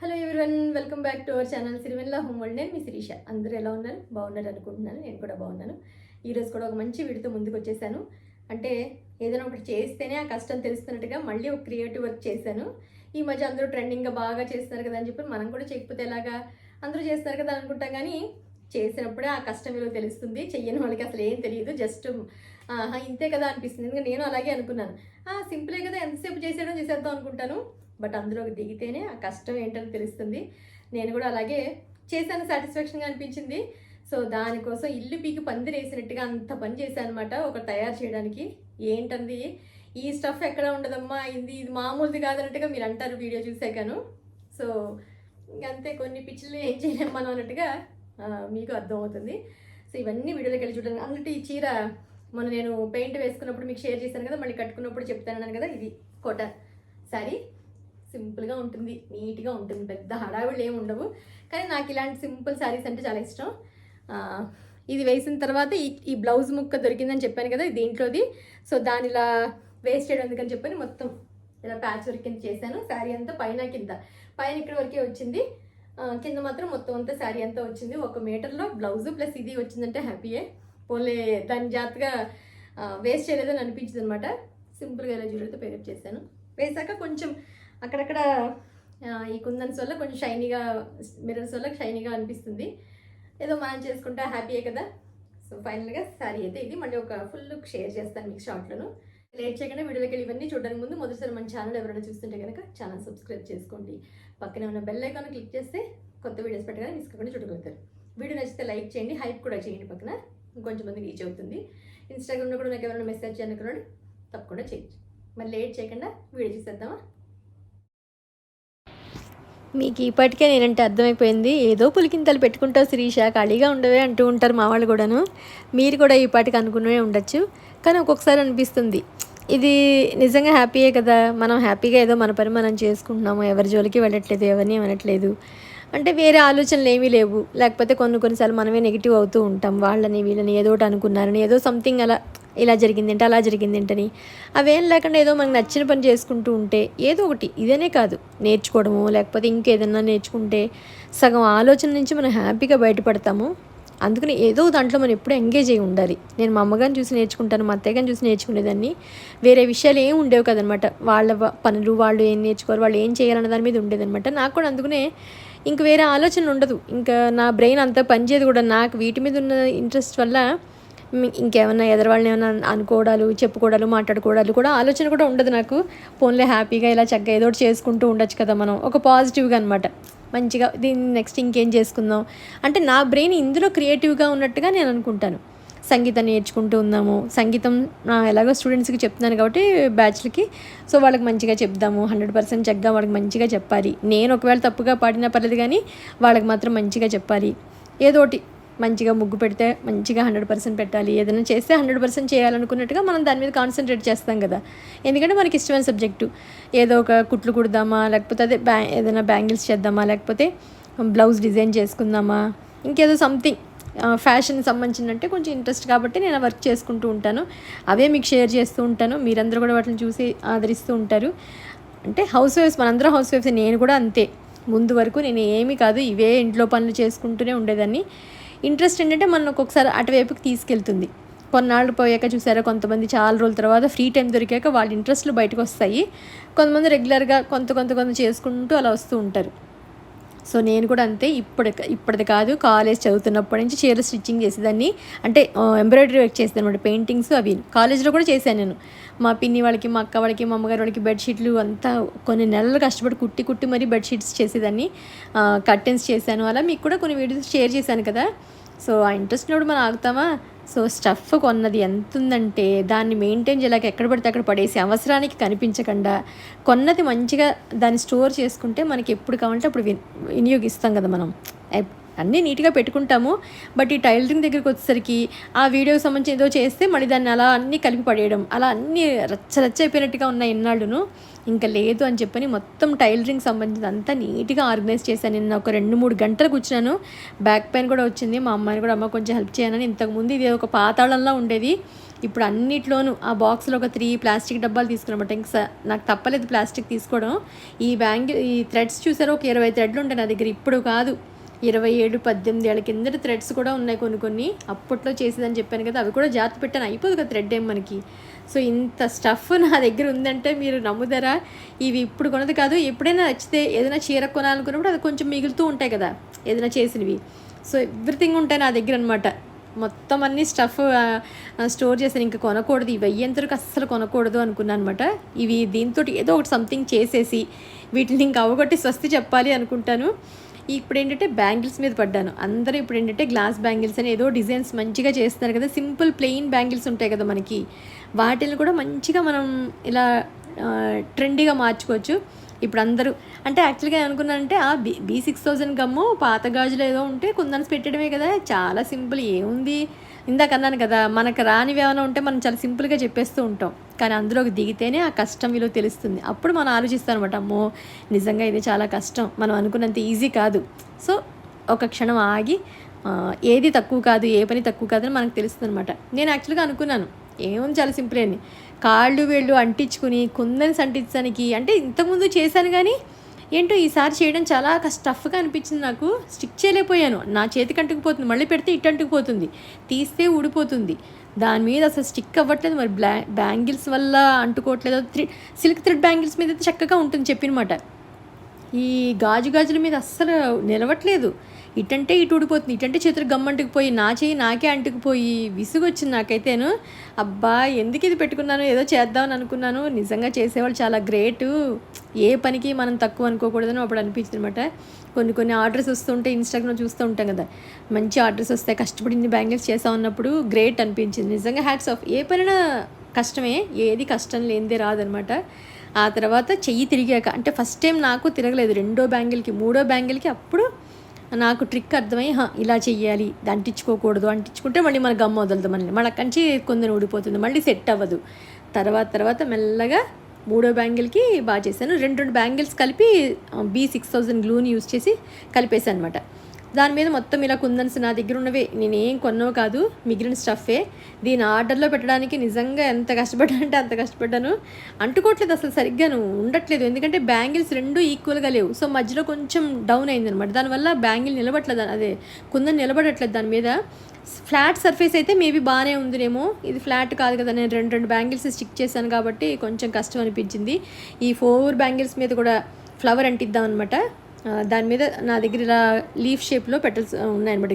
Hello everyone, welcome back to our channel Sirivennela home world. నేను మీ శిరీష. అందరూ ఎలా ఉన్నారు? బాగున్నారు అనుకుంటున్నాను. నేను కూడా బాగున్నాను. ఈరోజు కూడా ఒక మంచి వీడియోతో ముందుకు వచ్చేసాను. అంటే ఏదైనా ఒకటి చేస్తేనే ఆ కష్టం తెలుస్తున్నట్టుగా మళ్ళీ ఒక క్రియేటివ్ వర్క్ చేశాను. ఈ మధ్య అందరూ ట్రెండింగ్గా బాగా చేస్తున్నారు కదా అని చెప్పి మనం కూడా చేయకపోతే ఎలాగా, అందరూ చేస్తారు కదా అనుకుంటాం. కానీ చేసినప్పుడే ఆ కష్టం విలువ తెలుస్తుంది. చెయ్యని వాళ్ళకి అసలు ఏం తెలియదు. జస్ట్ ఇంతే కదా అనిపిస్తుంది. ఎందుకంటే నేను అలాగే అనుకున్నాను. సింపులే కదా, ఎంతసేపు చేసేద్దాం అనుకుంటాను. బట్ అందులోకి దిగితేనే ఆ కష్టం ఏంటని తెలుస్తుంది. నేను కూడా అలాగే చేశాను, సాటిస్ఫాక్షన్గా అనిపించింది. సో దానికోసం ఇల్లు పీకి పందిరేసినట్టుగా అంత పని చేశాను అనమాట ఒక తయారు చేయడానికి. ఏంటంది ఈ స్టఫ్ ఎక్కడ ఉండదమ్మా, ఇది మామూలుది కాదన్నట్టుగా మీరు అంటారు వీడియో చూసాకాను. సో ఇంకంతే, కొన్ని పిచ్చిలు ఏం చేయలేము మనం అన్నట్టుగా మీకు అర్థమవుతుంది. సో ఇవన్నీ వీడియోలోకి వెళ్ళి చూడండి. అన్నట్టు ఈ చీర మొన్న నేను పెయింట్ వేసుకున్నప్పుడు మీకు షేర్ చేశాను కదా, మళ్ళీ కట్టుకున్నప్పుడు చెప్తాను కదా. ఇది కోట శారీ, సింపుల్గా ఉంటుంది, నీట్గా ఉంటుంది, పెద్ద హడావిళ్ళు ఏమి ఉండవు. కానీ నాకు ఇలాంటి సింపుల్ శారీస్ అంటే చాలా ఇష్టం. ఇది వేసిన తర్వాత ఈ బ్లౌజ్ ముక్క దొరికిందని చెప్పాను కదా, దీంట్లోది. సో దాని ఇలా వేస్ట్ చేయడం ఎందుకని చెప్పని మొత్తం ఇలా ప్యాచ్ వర్క్ కింద చేశాను. శారీ అంతా పైన కింద, పైన ఇక్కడ వరకే వచ్చింది, కింద మాత్రం మొత్తం అంతా శారీ అంతా వచ్చింది. 1 మీటర్లో బ్లౌజు ప్లస్ ఇది వచ్చిందంటే హ్యాపీయే. పోలే దాని జాగ్రత్తగా వేస్ట్ చేయలేదని అనిపించింది అనమాట. సింపుల్గా ఇలా జ్యువెలరీతో పేరప్ చేశాను. వేసాక కొంచెం అక్కడక్కడ ఈ కుందన్స్ వల్ల కొంచెం షైనీగా, మిర్రర్స్ వల్ల షైనీగా అనిపిస్తుంది. ఏదో మనం చేసుకుంటే హ్యాపీయే కదా. సో ఫైనల్గా శారీ అయితే ఇది. మళ్ళీ ఒక ఫుల్ లుక్ షేర్ చేస్తాను మీకు షార్ట్లను. లేట్ చేయకుండా వీడియోలోకి వెళ్ళి ఇవన్నీ చూడడానికి ముందు మొదటిసారి మన ఛానల్ ఎవరైనా చూస్తుంటే కనుక ఛానల్ సబ్స్క్రైబ్ చేసుకోండి. పక్కనే ఉన్న బెల్ ఐకాన్ క్లిక్ చేస్తే కొత్త వీడియోస్ పెట్టగానే మిస్ కాకుండా చూడగలుగుతారు. వీడియో నచ్చితే లైక్ చేయండి, హైప్ కూడా చేయండి, పక్కన ఇంకొంచెం మంది రీచ్ అవుతుంది. ఇన్స్టాగ్రామ్లో కూడా నాకు ఎవరైనా మెసేజ్ చేయాలనుకున్నాడు తప్పకుండా చేయండి. మరి లేట్ చేయకుండా వీడియో చూసేద్దామా. మీకు ఇప్పటికే నేనంటే అర్థమైపోయింది. ఏదో పులికింతలు పెట్టుకుంటావు శిరీష, ఖాళీగా ఉండవే అంటూ ఉంటారు మా వాళ్ళు కూడాను. మీరు కూడా ఈ పాటికి అనుకునే ఉండొచ్చు. కానీ ఒక్కొక్కసారి అనిపిస్తుంది ఇది నిజంగా హ్యాపీయే కదా, మనం హ్యాపీగా ఏదో మన పని మనం చేసుకుంటున్నాము, ఎవరి జోలికి వెళ్ళట్లేదు, ఎవరిని అనట్లేదు. అంటే వేరే ఆలోచనలు ఏమీ లేవు. లేకపోతే కొన్నిసార్లు మనమే నెగిటివ్ అవుతూ ఉంటాం. వాళ్ళని వీళ్ళని ఏదో ఒకటి అనుకున్నారని, ఏదో సంథింగ్ అలా ఇలా జరిగిందేంటి, అలా జరిగిందేంటని. అవేం లేకుండా ఏదో మనకు నచ్చిన పని చేసుకుంటూ ఉంటే ఏదో ఒకటి, ఇదనే కాదు, నేర్చుకోవడము లేకపోతే ఇంకేదన్నా నేర్చుకుంటే సగం ఆలోచన నుంచి మనం హ్యాపీగా బయటపడతాము. అందుకని ఏదో దాంట్లో మనం ఎప్పుడూ ఎంగేజ్ అయి ఉండాలి. నేను మా అమ్మగారిని చూసి నేర్చుకుంటాను, మా అత్తయ్యగారిని చూసి నేర్చుకునేదాన్ని. వేరే విషయాలు ఏం ఉండేవి కదనమాట. వాళ్ళ పనులు, వాళ్ళు ఏం నేర్చుకోరు, వాళ్ళు ఏం చేయాలన్న దాని మీద ఉండేదనమాట. నాకు కూడా అందుకనే ఇంక వేరే ఆలోచన ఉండదు. ఇంకా నా బ్రెయిన్ అంతా పనిచేయదు కూడా. నాకు వీటి మీద ఉన్న ఇంట్రెస్ట్ వల్ల ఇంకేమన్నా ఎదరవాళ్ళని ఏమైనా అనుకోవడాలు, చెప్పుకోవడాలు, మాట్లాడుకోవడాలు కూడా ఆలోచన కూడా ఉండదు నాకు. ఫోన్లో హ్యాపీగా ఇలా చక్కగా ఏదో ఒకటి చేసుకుంటూ ఉండొచ్చు కదా మనం, ఒక పాజిటివ్గా అనమాట. మంచిగా దీన్ని నెక్స్ట్ ఇంకేం చేసుకుందాం అంటే నా బ్రెయిన్ ఇందులో క్రియేటివ్గా ఉన్నట్టుగా నేను అనుకుంటాను. సంగీతం నేర్చుకుంటూ ఉన్నాము. సంగీతం ఎలాగో స్టూడెంట్స్కి చెప్తున్నాను కాబట్టి బ్యాచ్లకి, సో వాళ్ళకి మంచిగా చెప్దాము, 100% చక్కగా వాళ్ళకి మంచిగా చెప్పాలి. నేను ఒకవేళ తప్పుగా పాడినా పర్లేదు కానీ వాళ్ళకి మాత్రం మంచిగా చెప్పాలి. ఏదో ఒకటి మంచిగా ముగ్గు పెడితే మంచిగా 100% పెట్టాలి. ఏదైనా చేస్తే 100% చేయాలనుకున్నట్టుగా మనం దాని మీద కాన్సన్ట్రేట్ చేస్తాం కదా. ఎందుకంటే మనకి ఇష్టమైన సబ్జెక్టు. ఏదో ఒక కుట్లు కుడదామా, లేకపోతే అదే ఏదైనా బ్యాంగిల్స్ చేద్దామా, లేకపోతే బ్లౌజ్ డిజైన్ చేసుకుందామా, ఇంకేదో సంథింగ్ ఫ్యాషన్ సంబంధించినంటే కొంచెం ఇంట్రెస్ట్ కాబట్టి నేను వర్క్ చేసుకుంటూ ఉంటాను. అవే మీకు షేర్ చేస్తూ ఉంటాను. మీరందరూ కూడా వాటిని చూసి ఆదరిస్తూ ఉంటారు. అంటే హౌస్ వైఫ్స్, మనందరం హౌస్ వైఫ్స్. నేను కూడా అంతే. ముందు వరకు నేను ఏమీ కాదు, ఇవే ఇంట్లో పనులు చేసుకుంటూనే ఉండేదాన్ని. ఇంట్రెస్ట్ ఏంటంటే మనం ఒక్కొక్కసారి అటువైపుకి తీసుకెళ్తుంది. కొన్నాళ్ళు పోయాక చూసారా, కొంతమంది చాలా రోజుల తర్వాత ఫ్రీ టైం దొరికాక వాళ్ళ ఇంట్రెస్ట్లు బయటకు వస్తాయి. కొంతమంది రెగ్యులర్గా కొంత చేసుకుంటూ అలా వస్తూ ఉంటారు. సో నేను కూడా అంతే. ఇప్పటిది కాదు, కాలేజ్ చదువుతున్నప్పటి నుంచి చీర స్టిచ్చింగ్ చేసేదాన్ని. అంటే ఎంబ్రాయిడరీ వర్క్ చేసేది అనమాట, పెయింటింగ్స్ అవి కాలేజ్లో కూడా చేశాను నేను. మా పిన్ని వాళ్ళకి, మా అక్క వాళ్ళకి, మా అమ్మగారి వాళ్ళకి బెడ్షీట్లు అంతా కొన్ని నెలలు కష్టపడి కుట్టి మరీ బెడ్షీట్స్ చేసేదాన్ని. కర్టెన్స్ చేశాను. అలా మీకు కూడా కొన్ని వీడియోస్ షేర్ చేశాను కదా. సో ఆ ఇంట్రెస్ట్ ఉన్నప్పుడు మనం ఆగుతామా. సో స్టఫ్ కొన్నది ఎంత ఉందంటే దాన్ని మెయింటైన్ చేయలేక ఎక్కడ పడితే అక్కడ పడేసి అవసరానికి కనిపించకుండా కొన్నది మంచిగా దాన్ని స్టోర్ చేసుకుంటే మనకి ఎప్పుడు కావాలంటే అప్పుడు వినియోగిస్తాం కదా మనం. అన్నీ నీట్గా పెట్టుకుంటాము. బట్ ఈ టైలరింగ్ దగ్గరికి వచ్చేసరికి ఆ వీడియోకి సంబంధించి ఏదో చేస్తే మళ్ళీ దాన్ని అలా అన్నీ కలిపి పడేయడం, అలా అన్నీ రచ్చ అయిపోయినట్టుగా ఉన్న ఎన్నాళ్ళును. ఇంకా లేదు అని చెప్పని మొత్తం టైలరింగ్ సంబంధించి అంతా నీట్గా ఆర్గనైజ్ చేశాను. నిన్న ఒక 2-3 గంటలు కూర్చున్నాను. బ్యాక్ పెయిన్ కూడా వచ్చింది. మా అమ్మాయిని కూడా, అమ్మ కొంచెం హెల్ప్ చేయనని. ఇంతకుముందు ఇది ఒక పాతాళంలా ఉండేది, ఇప్పుడు అన్నిట్లోనూ ఆ బాక్స్లో ఒక 3 ప్లాస్టిక్ డబ్బాలు తీసుకున్నమాట. ఇంకా నాకు తప్పలేదు ప్లాస్టిక్ తీసుకోవడం. ఈ థ్రెడ్స్ చూసారో ఒక 20 థ్రెడ్లు ఉంటాయి నా దగ్గర. ఇప్పుడు కాదు, 27, 18 ఏళ్ళ కిందటి థ్రెడ్స్ కూడా ఉన్నాయి కొన్ని. అప్పట్లో చేసేదని చెప్పాను కదా, అవి కూడా జాగ్రత్త పెట్టాను. అయిపోదు కదా థ్రెడ్ ఏం మనకి. సో ఇంత స్టఫ్ నా దగ్గర ఉందంటే మీరు నమ్ముతారా? ఇవి ఇప్పుడు కొనది కాదు, ఎప్పుడైనా నచ్చితే ఏదైనా చీర కొనాలనుకున్నప్పుడు అది కొంచెం మిగులుతూ ఉంటాయి కదా ఏదైనా చేసినవి. సో ఎవ్రీథింగ్ ఉంటాయి నా దగ్గర అనమాట. మొత్తం అన్నీ స్టఫ్ స్టోర్ చేశాను. ఇంకా కొనకూడదు, ఇవి అయ్యేంతవరకు అస్సలు కొనకూడదు అనుకున్నాను అనమాట. ఇవి దీంతో ఏదో ఒకటి సంథింగ్ చేసేసి వీటిని ఇంకా అవగొట్టి స్వస్తి చెప్పాలి అనుకుంటాను. ఇప్పుడు ఏంటంటే బ్యాంగిల్స్ మీద పడ్డాను. అందరూ ఇప్పుడు ఏంటంటే గ్లాస్ బ్యాంగిల్స్ అని ఏదో డిజైన్స్ మంచిగా చేస్తున్నారు కదా, సింపుల్ ప్లెయిన్ బ్యాంగిల్స్ ఉంటాయి కదా మనకి, వాటిని కూడా మంచిగా మనం ఇలా ట్రెండీగా మార్చుకోవచ్చు. ఇప్పుడు అందరూ అంటే యాక్చువల్గా అనుకున్నానంటే B6000 గమ్ము పాత గాజులు ఏదో ఉంటే కుందన్స్ పెట్టడమే కదా, చాలా సింపుల్, ఏముంది. ఇందాక అన్నాను కదా, మనకు రానివి ఏమైనా ఉంటే మనం చాలా సింపుల్గా చెప్పేస్తూ ఉంటాం. కానీ అందులోకి దిగితేనే ఆ కష్టం విలువ తెలుస్తుంది. అప్పుడు మనం ఆలోచిస్తాం అనమాట, అమ్మో నిజంగా ఇది చాలా కష్టం, మనం అనుకున్నంత ఈజీ కాదు. సో ఒక క్షణం ఆగి ఏది తక్కువ కాదు, ఏ పని తక్కువ కాదని మనకు తెలుస్తుంది అనమాట. నేను యాక్చువల్గా అనుకున్నాను ఏముంది చాలా సింపుల్ అని, కాళ్ళు వేళ్ళు అంటించుకుని కుందన్స్ అంటించడానికి అంటే ఇంతకుముందు చేశాను, కానీ ఏంటో ఈసారి చేయడం చాలా టఫ్గా అనిపించింది. నాకు స్టిక్ చేయలేకపోయాను, నా చేతికి అంటుకుపోతుంది, మళ్ళీ పెడితే ఇటు అంటుకుపోతుంది, తీస్తే ఊడిపోతుంది, దాని మీద అసలు స్టిక్ అవ్వట్లేదు. మరి బ్యాంగిల్స్ వల్ల అంటుకోవట్లేదు. సిల్క్ థ్రెడ్ బ్యాంగిల్స్ మీద అయితే చక్కగా ఉంటుంది చెప్పినమాట. ఈ గాజుల మీద అస్సలు నిలవట్లేదు, ఇటంటే ఇటు ఊడిపోతుంది, ఇటంటే చేతులు గమ్మంటుకుపోయి నా చేయి నాకే అంటుకుపోయి విసుగు వచ్చింది నాకైతేను. అబ్బా ఎందుకు ఇది పెట్టుకున్నాను, ఏదో చేద్దామని అనుకున్నాను. నిజంగా చేసేవాళ్ళు చాలా గ్రేటు, ఏ పనికి మనం తక్కువ అనుకోకూడదని అప్పుడు అనిపించింది అనమాట. కొన్ని ఆర్డర్స్ వస్తుంటే ఇన్స్టాగ్రామ్లో చూస్తూ ఉంటాం కదా, మంచి ఆర్డర్స్ వస్తాయి, కష్టపడి ఇన్ని బ్యాంగిల్స్ చేసామన్నప్పుడు గ్రేట్ అనిపించింది. నిజంగా హ్యాట్స్ ఆఫ్. ఏ పైన కష్టమే, ఏది కష్టం లేనిదే రాదనమాట. ఆ తర్వాత చెయ్యి తిరిగాక అంటే ఫస్ట్ టైం నాకు తిరగలేదు, రెండో బ్యాంగిల్కి అప్పుడు నాకు ట్రిక్ అర్థమై ఇలా చెయ్యాలి, అంటించుకోకూడదు, అంటించుకుంటే మళ్ళీ మన గమ్ వదలదు, మళ్ళీ కంచి కొందరు ఊడిపోతుంది, మళ్ళీ సెట్ అవ్వదు. తర్వాత మెల్లగా మూడో బ్యాంగిల్కి బాగా చేశాను. రెండు బ్యాంగిల్స్ కలిపి B6000 గ్లూని యూజ్ చేసి కలిపేశాను అనమాట. దాని మీద మొత్తం ఇలా కుందన్స్ నా దగ్గర ఉన్నవే, నేనేం కొన్నో కాదు, మిగిలిన స్టఫే. దీని ఆర్డర్లో పెట్టడానికి నిజంగా ఎంత కష్టపడ్డానంటే అంత కష్టపడ్డాను. అంటుకోవట్లేదు అసలు, సరిగ్గాను ఉండట్లేదు, ఎందుకంటే బ్యాంగిల్స్ రెండు ఈక్వల్గా లేవు. సో మధ్యలో కొంచెం డౌన్ అయిందనమాట, దానివల్ల బ్యాంగిల్ నిలబడట్లేదు, అదే కుందన్ నిలబడట్లేదు దాని మీద. ఫ్లాట్ సర్ఫేస్ అయితే మేబీ బాగానే ఉందినేమో, ఇది ఫ్లాట్ కాదు కదా, నేను రెండు బ్యాంగిల్స్ స్టిక్ చేశాను కాబట్టి కొంచెం కష్టం అనిపించింది. ఈ 4 బ్యాంగిల్స్ మీద కూడా ఫ్లవర్ అంటిద్దాం అనమాట. దాని మీద నా దగ్గర ఇలా లీఫ్ షేప్లో పెటల్స్ ఉన్నాయన్నమాట.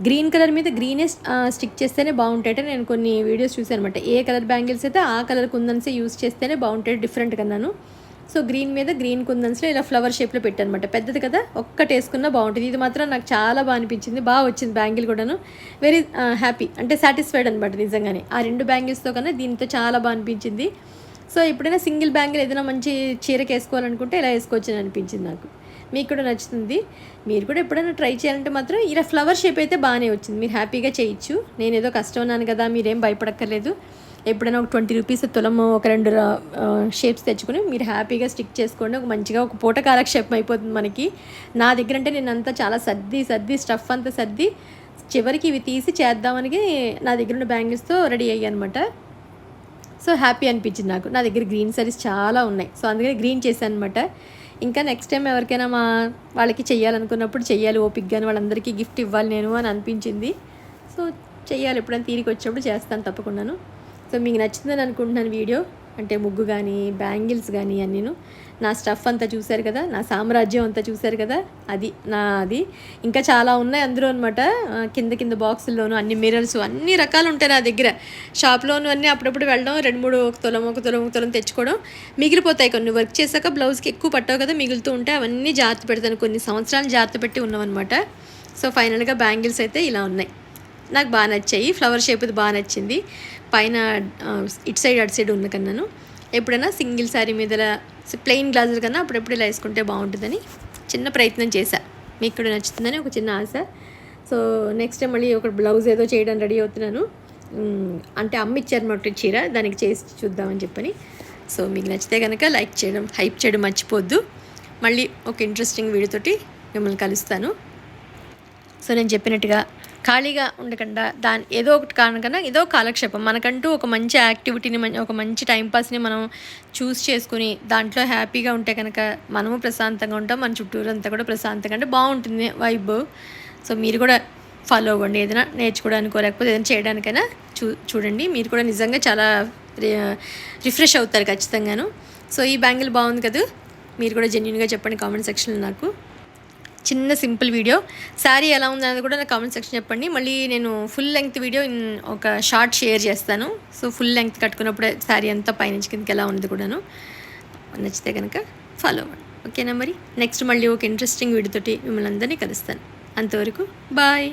గ్రీన్ కలర్ మీద గ్రీనే స్టిక్ చేస్తేనే బాగుంటాయట. నేను కొన్ని వీడియోస్ చూసాను అనమాట, ఏ కలర్ బ్యాంగిల్స్ అయితే ఆ కలర్ కుందన్సే యూస్ చేస్తేనే బాగుంటాయి, డిఫరెంట్ కన్నాను. సో గ్రీన్ మీద గ్రీన్ కుందన్స్లో ఇలా ఫ్లవర్ షేప్లో పెట్టానమాట. పెద్దది కదా, ఒక్కటి వేసుకున్నా బాగుంటుంది. ఇది మాత్రం నాకు చాలా బాగా అనిపించింది, బాగా వచ్చింది బ్యాంగిల్ కూడాను. వెరీ హ్యాపీ, అంటే సాటిస్ఫైడ్ అనమాట నిజంగానే. ఆ 2 బ్యాంగిల్స్తో కన్నా దీంతో చాలా బాగా అనిపించింది. సో ఎప్పుడైనా సింగిల్ బ్యాంగిల్ ఏదైనా మంచి చీరకి వేసుకోవాలనుకుంటే ఇలా వేసుకోవచ్చని అనిపించింది నాకు. మీకు కూడా నచ్చుతుంది, మీరు కూడా ఎప్పుడైనా ట్రై చేయాలంటే మాత్రం ఇలా ఫ్లవర్ షేప్ అయితే బాగానే వచ్చింది, మీరు హ్యాపీగా చేయొచ్చు. నేను ఏదో కష్టం అన్నాను కదా, మీరేం భయపడక్కర్లేదు. ఎప్పుడైనా ఒక 20 రూపీస్ తులము ఒక 2 షేప్స్ తెచ్చుకొని మీరు హ్యాపీగా స్టిక్ చేసుకోండి. ఒక మంచిగా ఒక పూట కాలక్షేపం అయిపోతుంది మనకి. నా దగ్గర అంటే నేను అంతా చాలా సర్ది స్టఫ్ అంతా సర్ది చివరికి ఇవి తీసి చేద్దామని నా దగ్గర ఉన్న బ్యాంగిల్స్తో రెడీ అయ్యానమాట. సో హ్యాపీ అనిపించింది నాకు. నా దగ్గర గ్రీన్ సారీస్ చాలా ఉన్నాయి, సో అందుకని గ్రీన్ చేశాను అనమాట. ఇంకా నెక్స్ట్ టైం ఎవరికైనా వాళ్ళకి చెయ్యాలనుకున్నప్పుడు చెయ్యాలి ఓపిక్గాని, వాళ్ళందరికీ గిఫ్ట్ ఇవ్వాలి నేను అని అనిపించింది. సో చెయ్యాలి, ఎప్పుడైనా తీరికి వచ్చినప్పుడు చేస్తాను తప్పకుండాను. సో మీకు నచ్చిందని అనుకుంటున్నాను వీడియో, అంటే ముగ్గు కానీ బ్యాంగిల్స్ కానీ అన్నీను. నా స్టఫ్ అంతా చూశారు కదా, నా సామ్రాజ్యం అంతా చూశారు కదా, అది ఇంకా చాలా ఉన్నాయి అందులో అనమాట. కింద బాక్సుల్లోనూ అన్ని మిర్రర్స్ అన్ని రకాలు ఉంటాయి నా దగ్గర. షాప్లోనూ అన్నీ అప్పుడప్పుడు వెళ్ళడం, 2-3 ఒక తులం తెచ్చుకోవడం, మిగిలిపోతాయి. కొన్ని వర్క్ చేశాక బ్లౌజ్కి ఎక్కువ పట్టావు కదా, మిగులుతూ ఉంటాయి, అవన్నీ జాగ్రత్త పెడతాను, కొన్ని సంవత్సరాలు జాగ్రత్త పెట్టి ఉన్నామన్నమాట. సో ఫైనల్గా బ్యాంగిల్స్ అయితే ఇలా ఉన్నాయి, నాకు బాగా నచ్చాయి. ఫ్లవర్ షేప్ బాగా నచ్చింది, పైన ఇటు సైడ్ అటు సైడ్ ఉన్న కన్నాను. ఎప్పుడైనా సింగిల్ శారీ మీద ప్లెయిన్ గ్లాసుల కన్నా అప్పుడప్పుడు ఇలా వేసుకుంటే బాగుంటుందని చిన్న ప్రయత్నం చేశా. మీకు కూడా నచ్చుతుందని ఒక చిన్న ఆశ. సో నెక్స్ట్ టైం మళ్ళీ ఒక బ్లౌజ్ ఏదో చేయడం రెడీ అవుతున్నాను. అంటే అమ్మ ఇచ్చారన్నమాట చీర, దానికి చేసి చూద్దామని చెప్పని. సో మీకు నచ్చితే కనుక లైక్ చేయడం, హైప్ చేయడం మర్చిపోద్దు. మళ్ళీ ఒక ఇంట్రెస్టింగ్ వీడియోతోటి మిమ్మల్ని కలుస్తాను. సో నేను చెప్పినట్టుగా ఖాళీగా ఉండకుండా ఏదో ఒకటి కారణం ఏదో కాలక్షేపం మనకంటూ ఒక మంచి యాక్టివిటీని ఒక మంచి టైంపాస్ని మనం చూస్ చేసుకుని దాంట్లో హ్యాపీగా ఉంటే కనుక మనము ప్రశాంతంగా ఉంటాం, మన చుట్టూరు అంతా కూడా ప్రశాంతంగా అంటే బాగుంటుంది వైబ్. సో మీరు కూడా ఫాలో అవ్వండి, ఏదైనా నేర్చుకోవడానికో లేకపోతే ఏదైనా చేయడానికైనా చూడండి. మీరు కూడా నిజంగా చాలా రిఫ్రెష్ అవుతారు ఖచ్చితంగాను. సో ఈ బ్యాంగిల్ బాగుంది కదా, మీరు కూడా జెన్యూన్గా చెప్పండి కామెంట్ సెక్షన్లో. నాకు చిన్న సింపుల్ వీడియో, శారీ ఎలా ఉందనేది కూడా నాకు కామెంట్ సెక్షన్ చెప్పండి. మళ్ళీ నేను ఫుల్ లెంగ్త్ వీడియో ఒక షార్ట్ షేర్ చేస్తాను. సో ఫుల్ లెంగ్త్ కట్టుకున్నప్పుడే శారీ అంతా పైనుంచి కిందకి ఎలా ఉంది కూడాను. నచ్చితే కనుక ఫాలో అవ్వండి, ఓకేనా? మరి నెక్స్ట్ మళ్ళీ ఒక ఇంట్రెస్టింగ్ వీడియోతోటి మిమ్మల్ని అందరినీ కలుస్తాను. అంతవరకు బాయ్.